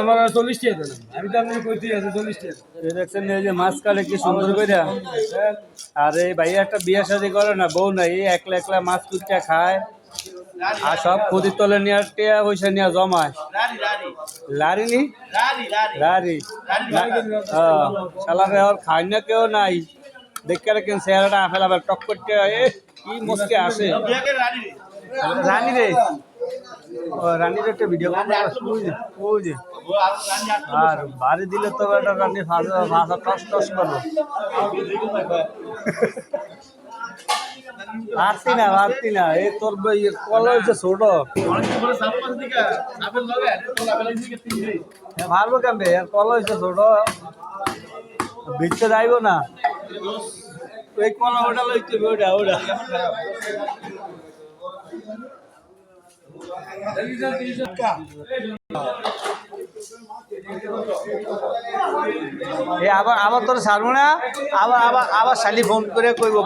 আমার 40 টাকা দিলাম। আমি তো আপনাকে কইতে আছি 40 টাকা। দেখছেন এই যে মাছ কাটে কি সুন্দর করে। আর এই ভাই একটা বিয়ে শাদী করে না, বউ নাই, একলা একলা মাছ কুচা খায় আর সব খুদির তলে নিয়ে টিয়া পয়সা নিয়ে জমায়। লারি নি লারি শালারে আর খায় না কেউ নাই। দেখতে রাখেন চেহারাটা আফেল আবার টক করতে কি মুসকে আসে। রানী রে, ও রানীর একটা ভিডিও যে আর বাড়ি দিলে তো একটা রানী ভাষা টস টস করবো। পারতি না এই তোর কল হয়েছে ছোট পারবো কেমবে কল হয়েছে ছোট ভিড়তে যাইব না। এই কলা ওটা লইতে ওটা ওটা আবার আবার তোর ছাড়বো না। আবার আবার আবার শালি ফোন করে কইব